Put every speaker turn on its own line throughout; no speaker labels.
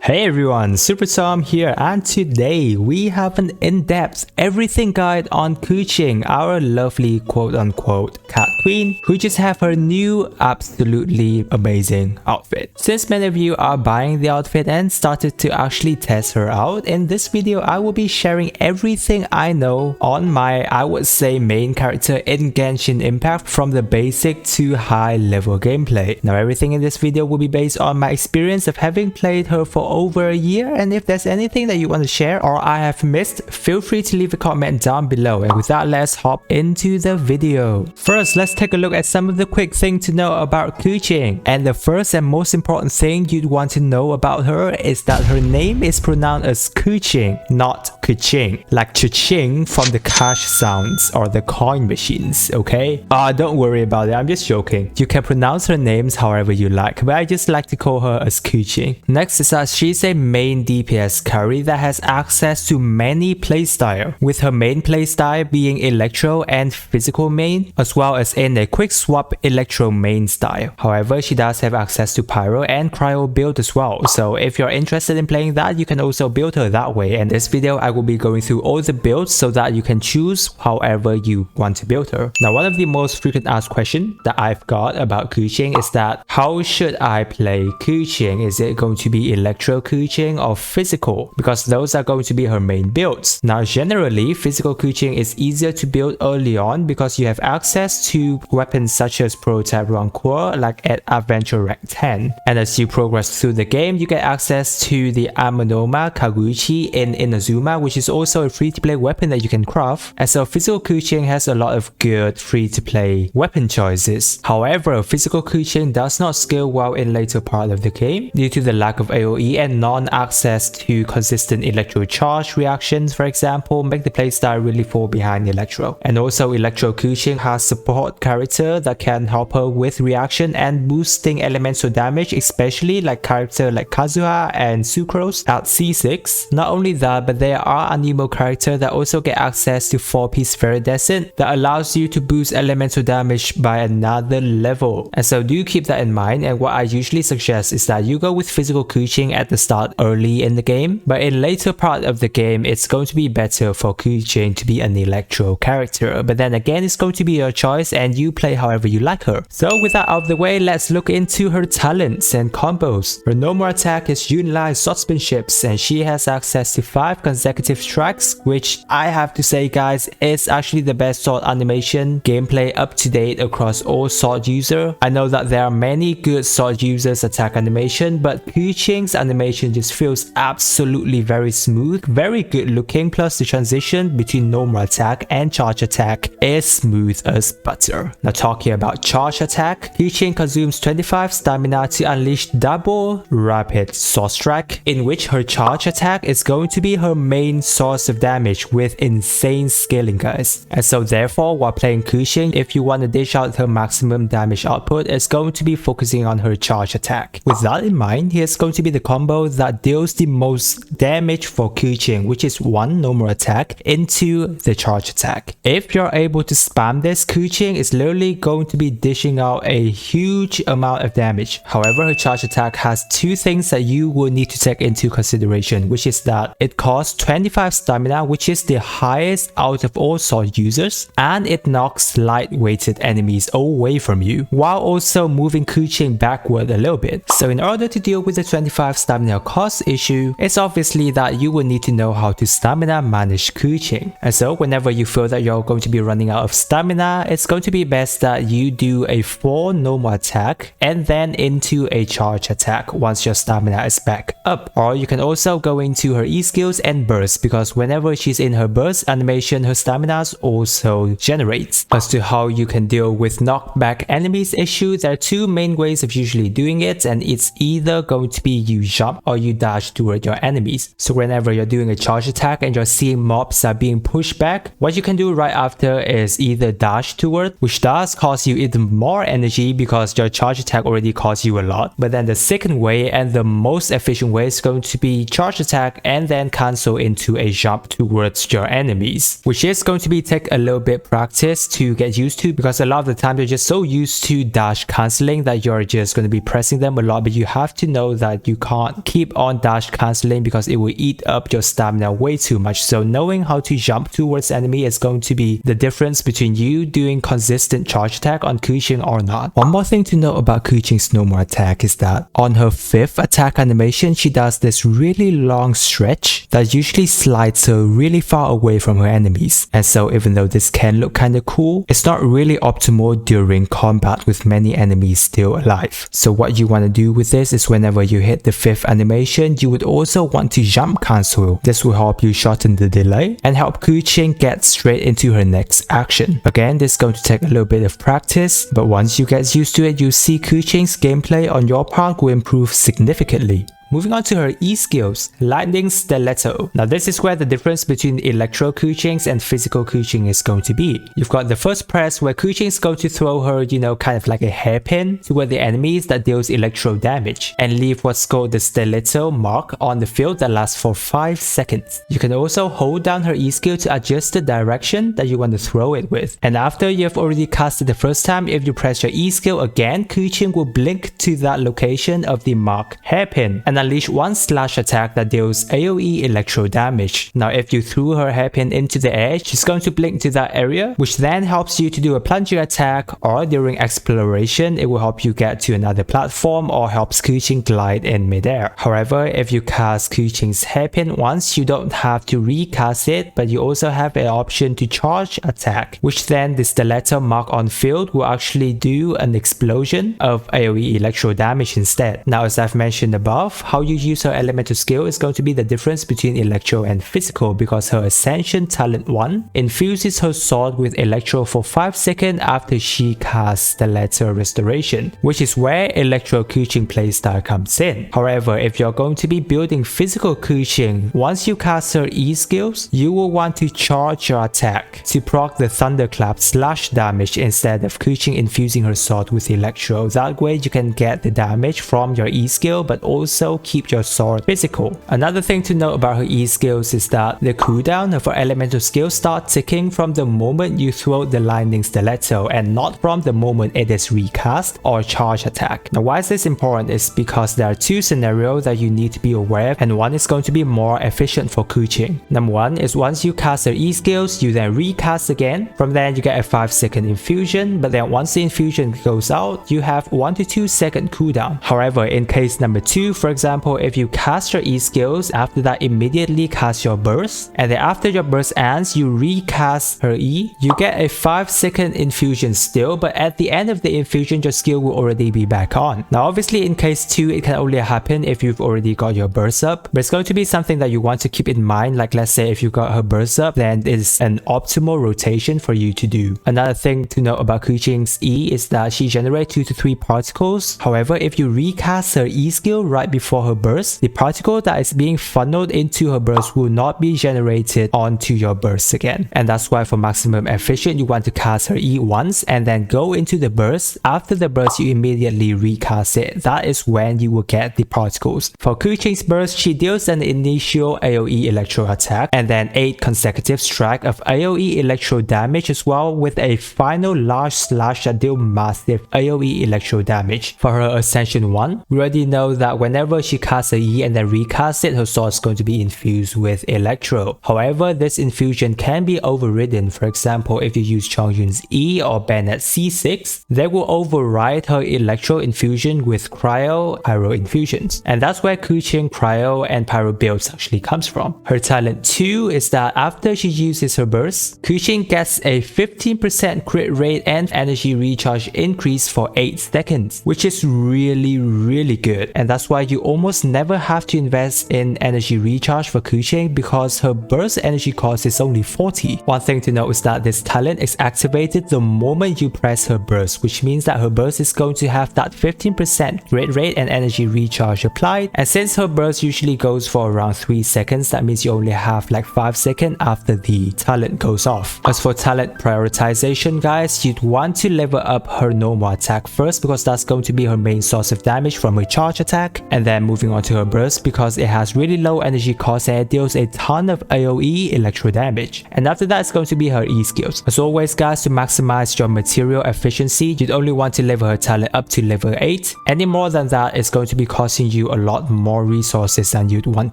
Hey everyone, SuperaTom here, and today we have an in-depth everything guide on Keqing, our lovely quote-unquote cat queen, who just have her new absolutely amazing outfit. Since many of you are buying the outfit and started to actually test her out, in this video I will be sharing everything I know on my, I would say, main character in Genshin Impact from the basic to high level gameplay. Now everything in this video will be based on my experience of having played her for over a year, and if there's anything that you want to share or I have missed, feel free to leave a comment down below. And with that, let's hop into the video. First, let's take a look at some of the quick things to know about Keqing. And the first and most important thing you'd want to know about her is that her name is pronounced as Keqing, not Keqing, like cha-ching from the cash sounds or the coin machines, okay? Don't worry about it, I'm just joking. You can pronounce her names however you like, but I just like to call her as Keqing. Next is that she's a main DPS carry that has access to many playstyle, with her main playstyle being Electro and Physical main, as well as in a quick swap Electro main style. However, she does have access to Pyro and Cryo build as well, so if you're interested in playing that, you can also build her that way. In this video, I will be going through all the builds so that you can choose however you want to build her. Now, one of the most frequent asked questions that I've got about Keqing is that how should I play Keqing? Is it going to be Electro Keqing or Physical? Because those are going to be her main builds. Now, generally, Physical Keqing is easier to build early on because you have access to weapons such as Prototype Rancour, like at Adventure Rank 10. And as you progress through the game, you get access to the Amonoma Kaguchi in Inazuma, which is also a free-to-play weapon that you can craft. And so Physical Keqing has a lot of good free-to-play weapon choices. However, Physical Keqing does not scale well in later part of the game due to the lack of AoE and non-access to consistent electro charge reactions, for example, make the playstyle really fall behind Electro. And also Electro Keqing has support character that can help her with reaction and boosting elemental damage, especially like character like Kazuha and Sucrose at C6. Not only that, but there are anemo character that also get access to 4-piece Viridescent that allows you to boost elemental damage by another level. And so do keep that in mind, and what I usually suggest is that you go with Physical Keqing at the start early in the game, but in later part of the game it's going to be better for Keqing to be an Electro character. But then again, it's going to be your choice and you play however you like her. So with that out of the way, let's look into her talents and combos. Her normal attack is Yunlai Swordsmanships, and she has access to 5 consecutive strikes, which I have to say, guys, is actually the best sword animation gameplay up to date across all sword user. I know that there are many good sword users attack animation, but Keqing's animation just feels absolutely very smooth, very good looking, plus the transition between normal attack and charge attack is smooth as butter. Now, talking about charge attack, Keqing consumes 25 stamina to unleash double rapid sword strike, in which her charge attack is going to be her main source of damage with insane scaling, guys. And so therefore, while playing Keqing, if you want to dish out her maximum damage output, it's going to be focusing on her charge attack. With that in mind, here's going to be the combo that deals the most damage for Keqing, which is 1 normal attack into the charge attack. If you're able to spam this, Keqing is literally going to be dishing out a huge amount of damage. However, her charge attack has 2 things that you will need to take into consideration, which is that it costs 25 stamina, which is the highest out of all sword users, and it knocks light-weighted enemies away from you, while also moving Keqing backward a little bit. So in order to deal with the 25 stamina cost issue, it's obviously that you will need to know how to stamina manage Keqing. And so whenever you feel that you're going to be running out of stamina, it's going to be best that you do a 4 normal attack and then into a charge attack once your stamina is back up. Or you can also go into her E skills and burst, because whenever she's in her burst animation, her stamina also generates. As to how you can deal with knockback enemies issue, there are 2 main ways of usually doing it, and it's either going to be you jump or you dash toward your enemies. So whenever you're doing a charge attack and you're seeing mobs are being pushed back, what you can do right after is either dash toward, which does cost you even more energy because your charge attack already costs you a lot. But then the second way and the most efficient way is going to be charge attack and then cancel into into a jump towards your enemies, which is going to be take a little bit practice to get used to, because a lot of the time you're just so used to dash cancelling that you're just going to be pressing them a lot. But you have to know that you can't keep on dash cancelling because it will eat up your stamina way too much. So knowing how to jump towards enemy is going to be the difference between you doing consistent charge attack on Keqing or not. One more thing to know about Keqing's normal attack is that on her 5th attack animation, she does this really long stretch that usually slides her really far away from her enemies. And so even though this can look kinda cool, it's not really optimal during combat with many enemies still alive. So what you want to do with this is whenever you hit the 5th animation, you would also want to jump cancel. This will help you shorten the delay and help Keqing get straight into her next action. Again, this is going to take a little bit of practice, but once you get used to it, you'll see Keqing's gameplay on your part will improve significantly. Moving on to her E skills, Lightning Stiletto. Now this is where the difference between Electro Keqing and physical Keqing is going to be. You've got the first press where Keqing is going to throw her, kind of like a hairpin toward the enemies that deals electro damage and leave what's called the stiletto mark on the field that lasts for 5 seconds. You can also hold down her E skill to adjust the direction that you want to throw it with. And after you've already cast it the first time, if you press your E skill again, Keqing will blink to that location of the mark hairpin and unleash one slash attack that deals AoE electro damage. Now if you threw her hairpin into the air, she's going to blink to that area, which then helps you to do a plunging attack, or during exploration it will help you get to another platform or helps Keqing glide in midair. However, if you cast Keqing's hairpin once, you don't have to recast it, but you also have an option to charge attack, which then the stiletto mark on field will actually do an explosion of AoE electro damage instead. Now as I've mentioned above, how you use her elemental skill is going to be the difference between electro and physical, because her Ascension Talent 1 infuses her sword with electro for 5 seconds after she casts Stiletto Restoration, which is where Electro Keqing playstyle comes in. However, if you're going to be building physical Keqing, once you cast her E skills, you will want to charge your attack to proc the Thunderclap slash damage instead of Keqing infusing her sword with electro. That way you can get the damage from your E skill but also keep your sword physical. Another thing to note about her E skills is that the cooldown of her elemental skill starts ticking from the moment you throw the Lightning Stiletto and not from the moment it is recast or charge attack. Now why is this important is because there are 2 scenarios that you need to be aware of, and one is going to be more efficient for Keqing. Number 1 is once you cast her E skills, you then recast again. From then you get a 5-second infusion, but then once the infusion goes out, you have 1 to 2 second cooldown. However, in case number 2, for example, if you cast your E skills, after that immediately cast your burst, and then after your burst ends, you recast her E, you get a 5-second infusion still, but at the end of the infusion, your skill will already be back on. Now obviously in case 2, it can only happen if you've already got your burst up, but it's going to be something that you want to keep in mind. Like let's say if you got her burst up, then it's an optimal rotation for you to do. Another thing to note about Keqing's E is that she generates 2 to 3 particles. However, if you recast her E skill right before her burst, the particle that is being funneled into her burst will not be generated onto your burst again. And that's why for maximum efficient, you want to cast her E once and then go into the burst. After the burst, you immediately recast it. That is when you will get the particles. For Keqing's burst, she deals an initial AoE electro attack and then 8 consecutive strike of AoE electro damage as well, with a final large slash that deal massive AoE electro damage. For her Ascension 1, we already know that whenever she casts a E and then recasts it, her sword is going to be infused with electro. However, this infusion can be overridden. For example, if you use Chongyun's E or ban at C6, they will override her electro infusion with cryo pyro infusions. And that's where Keqing cryo and pyro builds actually comes from. Her talent 2 is that after she uses her burst, Keqing gets a 15% crit rate and energy recharge increase for 8 seconds, which is really good. And that's why you almost never have to invest in energy recharge for Keqing, because her burst energy cost is only 40. One thing to note is that this talent is activated the moment you press her burst, which means that her burst is going to have that 15% crit rate and energy recharge applied. And since her burst usually goes for around 3 seconds, that means you only have like 5 seconds after the talent goes off. As for talent prioritization, guys, you'd want to level up her normal attack first, because that's going to be her main source of damage from her charge attack, and then Then moving on to her burst, because it has really low energy cost and it deals a ton of AoE electro damage. And after that, it's going to be her E skills. As always guys, to maximize your material efficiency, you'd only want to level her talent up to level 8. Any more than that is going to be costing you a lot more resources than you'd want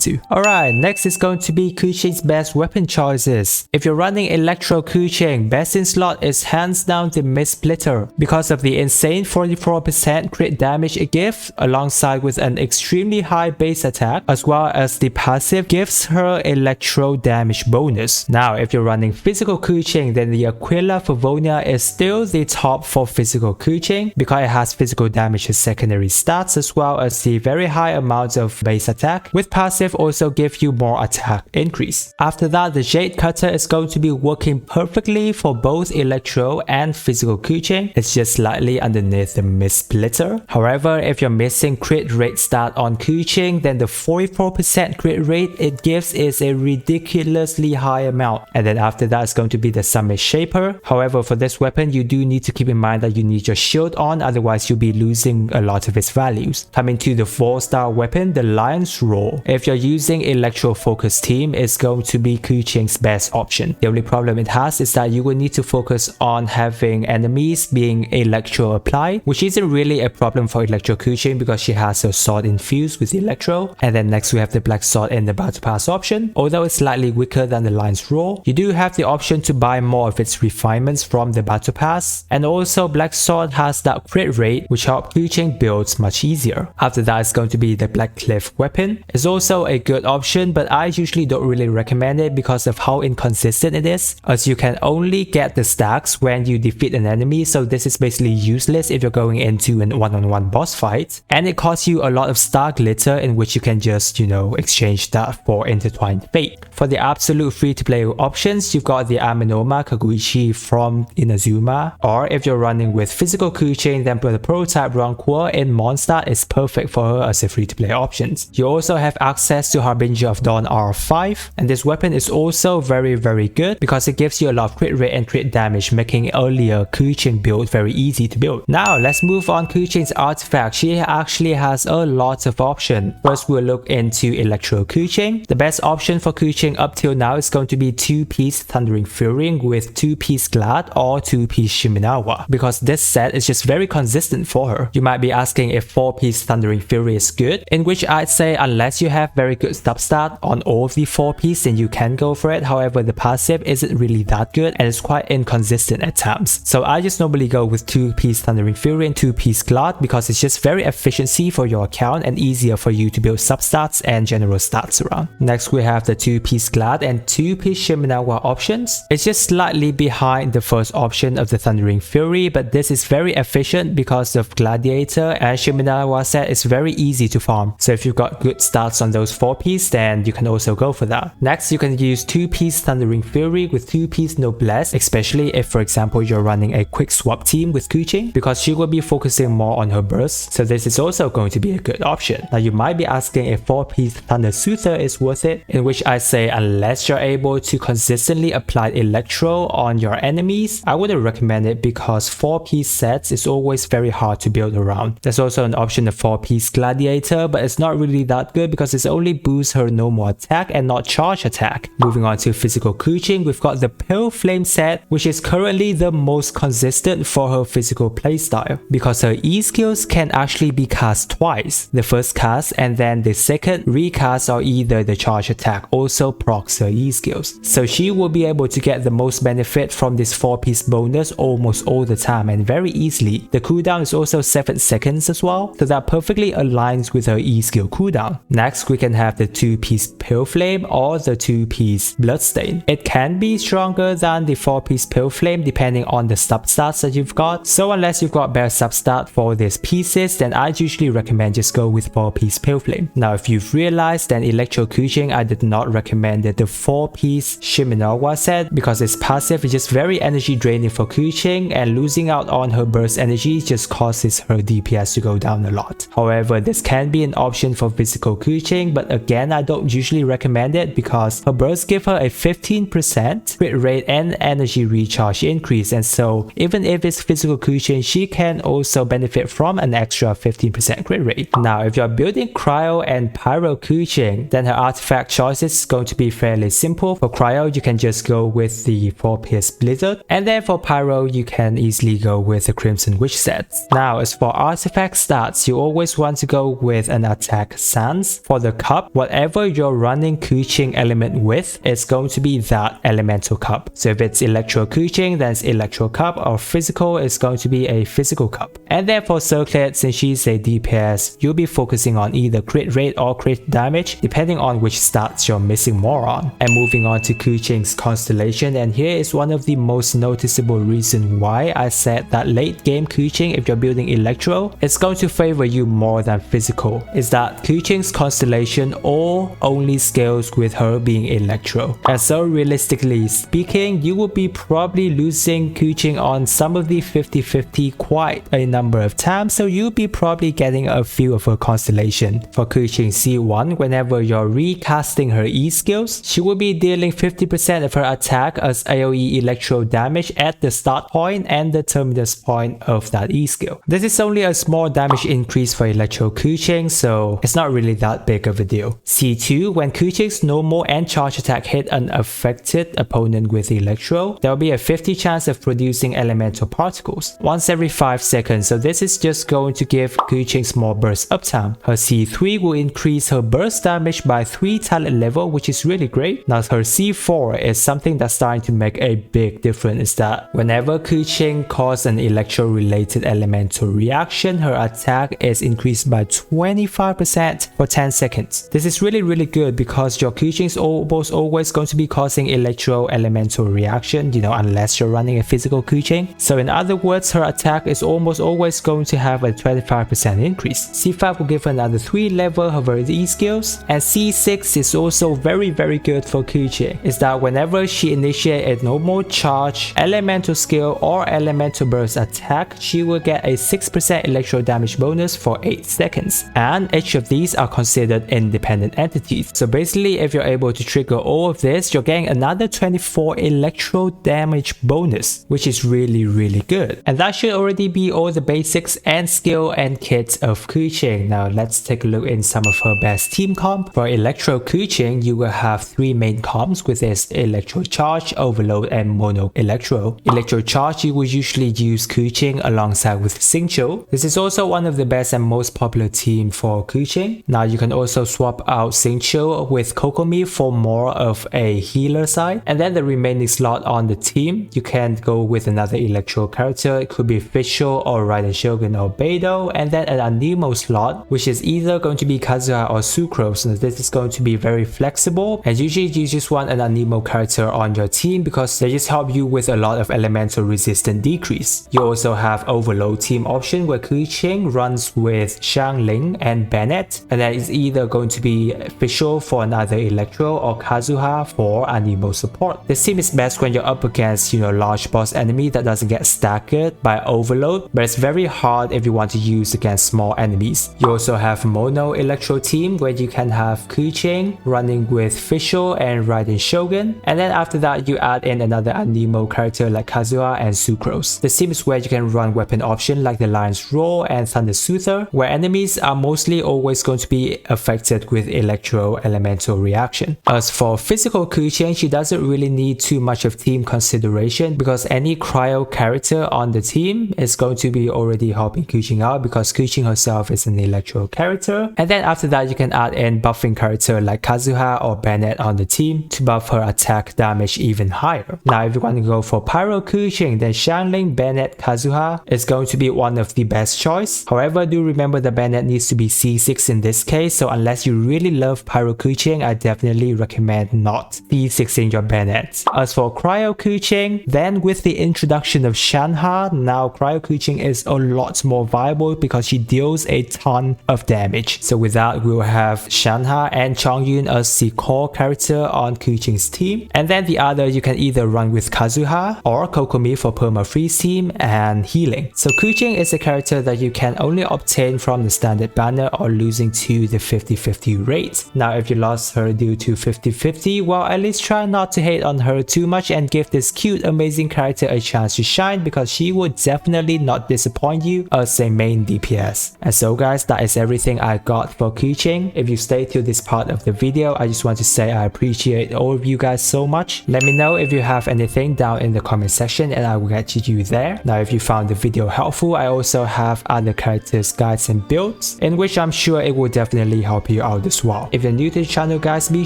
to. Alright, next is going to be Keqing's best weapon choices. If you're running Electro Keqing, best in slot is hands down the Mist Splitter because of the insane 44% crit damage it gives, alongside with an extremely high base attack, as well as the passive gives her electro damage bonus. Now if you're running physical Keqing, then the Aquila Favonia is still the top for physical Keqing because it has physical damage as secondary stats, as well as the very high amount of base attack, with passive also give you more attack increase. After that, the Jade Cutter is going to be working perfectly for both electro and physical Keqing. It's just slightly underneath the Mist Splitter. However, if you're missing crit rate stat on Keqing, then the 44% crit rate it gives is a ridiculously high amount. And then after that, it's going to be the Summit Shaper. However, for this weapon, you do need to keep in mind that you need your shield on, otherwise you'll be losing a lot of its values. Coming to the 4-star weapon, the Lion's Roar. If you're using Electro Focus team, it's going to be Keqing's best option. The only problem it has is that you will need to focus on having enemies being Electro applied, which isn't really a problem for Electro Keqing because she has her sword infused with Electro. And then next we have the Black Sword in the Battle Pass option. Although it's slightly weaker than the Lion's Roar, you do have the option to buy more of its refinements from the Battle Pass. And also Black Sword has that crit rate which helps Keqing builds much easier. After that, it's going to be the Black Cliff weapon. It's also a good option, but I usually don't really recommend it because of how inconsistent it is, as you can only get the stacks when you defeat an enemy, so this is basically useless if you're going into an one-on-one boss fight, and it costs you a lot of star glitter in which you can just, exchange that for Intertwined Fate. For the absolute free-to-play options, you've got the Aminoma Kaguichi from Inazuma, or if you're running with physical Keqing, then the prototype Rancour in Mondstadt is perfect for her as a free-to-play options. You also have access to Harbinger of Dawn R5, and this weapon is also very good because it gives you a lot of crit rate and crit damage, making earlier Keqing build very easy to build. Now let's move on Keqing's artifact. She actually has a lot of options. First we'll look into Electro Keqing. The best option for Keqing up till now is going to be 2-piece Thundering Fury with 2-piece Glad or 2-piece Shiminawa, because this set is just very consistent for her. You might be asking if 4-piece Thundering Fury is good, in which I'd say unless you have very good substat on all of the 4-piece, then you can go for it. However, the passive isn't really that good and it's quite inconsistent at times. So I just normally go with 2-piece Thundering Fury and 2-piece Glad because it's just very efficiency for your account and easier for you to build substats and general stats around. Next we have the 2-piece Glad and 2-piece Shiminawa options. It's just slightly behind the first option of the Thundering Fury, but this is very efficient because of Gladiator, and Shiminawa set is very easy to farm. So if you've got good stats on those 4-piece, then you can also go for that. Next, you can use 2-piece Thundering Fury with 2-piece Noblesse, especially if, for example, you're running a quick swap team with Keqing, because she will be focusing more on her burst. So this is also going to be a good option. Now you might be asking if 4-piece Thunder Soother is worth it, in which I say unless you're able to consistently apply Electro on your enemies, I wouldn't recommend it because 4-piece sets is always very hard to build around. There's also an option of 4-piece Gladiator, but it's not really that good because it's only boosts her normal attack and not charge attack. Moving on to physical Keqing, we've got the Pale Flame set, which is currently the most consistent for her physical playstyle because her E skills can actually be cast twice. The first cast and then the second recast or either the charge attack also procs her E skills. So she will be able to get the most benefit from this 4-piece bonus almost all the time and very easily. The cooldown is also 7 seconds as well, so that perfectly aligns with her E skill cooldown. Next we can have the 2-piece Pale Flame or the 2-piece Bloodstain. It can be stronger than the 4-piece Pale Flame depending on the substats that you've got, so unless you've got better substat for these pieces, then I'd usually recommend just go with 4-piece Pale Flame. Now if you've realized, then Electro Keqing I did not recommend the 4-piece Shiminawa set because its passive is just very energy draining for Keqing, and losing out on her burst energy just causes her DPS to go down a lot. However, this can be an option for physical Keqing, but again I don't usually recommend it because her burst give her a 15% crit rate and energy recharge increase, and so even if it's physical Keqing, she can also benefit from an extra 15% crit rate. Now if you're you're building Cryo and Pyro Keqing, then her artifact choices is going to be fairly simple. For Cryo, you can just go with the 4-piece Blizzard, and then for Pyro, you can easily go with the Crimson Witch sets. Now, as for artifact stats, you always want to go with an attack stance. For the cup, whatever you're running Keqing element with, it's going to be that elemental cup. So if it's Electro Keqing, then it's Electro Cup, or Physical is going to be a Physical Cup. And then for Circlet, since she's a DPS, you'll be focusing on either crit rate or crit damage, depending on which stats you're missing more on. And moving on to Keqing's Constellation, and here is one of the most noticeable reasons why I said that late game Keqing, if you're building Electro, it's going to favor you more than Physical, is that Keqing's Constellation all only scales with her being Electro. And so realistically speaking, you will be probably losing Keqing on some of the 50-50 quite a number of times, so you'll be probably getting a few of her Constellation. For Keqing C1, whenever you're recasting her E skills, she will be dealing 50% of her attack as AoE Electro damage at the start point and the terminus point of that E skill. This is only a small damage increase for Electro Keqing, so it's not really that big of a deal. C2, when Keqing's normal and charge attack hit an affected opponent with Electro, there will be a 50 chance of producing elemental particles once every 5 seconds, so this is just going to give Keqing more burst uptime. Her C3 will increase her burst damage by 3 talent level, which is really great. Now her C4 is something that's starting to make a big difference, is that whenever Keqing causes an Electro related elemental reaction, her attack is increased by 25% for 10 seconds. This is really good because your Keqing is almost always going to be causing Electro elemental reaction, unless you're running a Physical Keqing. So in other words, her attack is almost always going to have a 25% increase. C5 will give her another 3 level of her E skills, and C6 is also very good for Keqing, is that whenever she initiates a normal charge, elemental skill or elemental burst attack, she will get a 6% Electro damage bonus for 8 seconds, and each of these are considered independent entities. So basically, if you're able to trigger all of this, you're getting another 24 Electro damage bonus, which is really good. And that should already be all the basics and skill and kits of Keqing. Now let's take a look in some of her best team comp. For Electro Keqing, you will have 3 main comps with this Electro Charge, Overload, and Mono Electro. Electro Charge, you will usually use Keqing alongside with Xingqiu. This is also one of the best and most popular team for Keqing. Now you can also swap out Xingqiu with Kokomi for more of a healer side, and then the remaining slot on the team, you can go with another Electro character. It could be Fischl or Raiden Shogun or Beidou, and then an Anemo slot, which is either going to be Kazuha or Sucrose. Now this is going to be very flexible, and usually you just want an Anemo character on your team because they just help you with a lot of elemental resistance decrease. You also have Overload team option where Keqing runs with Xiangling and Bennett, and then it's either going to be Fischl for another Electro or Kazuha for Anemo support. This team is best when you're up against large boss enemy that doesn't get staggered by Overload, but it's very hard if you want to use against small enemies. You also have Mono Electro team where you can have Keqing running with Fischl and Raiden Shogun, and then after that you add in another Anemo character like Kazuha and Sucrose. This team is where you can run weapon option like the Lion's Roar and Thunder Soother, where enemies are mostly always going to be affected with Electro elemental reaction. As for Physical Keqing, she doesn't really need too much of team consideration because any Cryo character on the team is going to be already helping Keqing out because Keqing herself is an Electro character. And then after that you can add in buffing character like Kazuha or Bennett on the team to buff her attack damage even higher. Now if you want to go for Pyro Keqing, then Xiangling, Bennett, Kazuha is going to be one of the best choice. However, do remember that Bennett needs to be C6 in this case, so unless you really love Pyro Keqing, I definitely recommend not C6ing your Bennett. As for Cryo Keqing, then with the introduction of Shanha, now Cryo Keqing is a lot more viable because she deals a ton of damage. So with that, we'll have Shanha and Chongyun as the core character on Keqing's team, and then the other you can either run with Kazuha or Kokomi for perma freeze team and healing. So Keqing is a character that you can only obtain from the standard banner or losing to the 50-50 rate. Now if you lost her due to 50-50, well, at least try not to hate on her too much and give this cute amazing character a chance to shine because she will definitely not disappoint you as a main DPS. And so guys, that that is everything I got for Keqing. If you stay till this part of the video, I just want to say I appreciate all of you guys so much. Let me know if you have anything down in the comment section and I will get to you there. Now if you found the video helpful, I also have other characters guides and builds, in which I'm sure it will definitely help you out as well. If you're new to the channel guys, be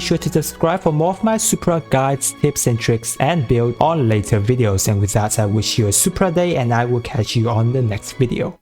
sure to subscribe for more of my Supera guides, tips and tricks and build on later videos. And with that, I wish you a super day and I will catch you on the next video.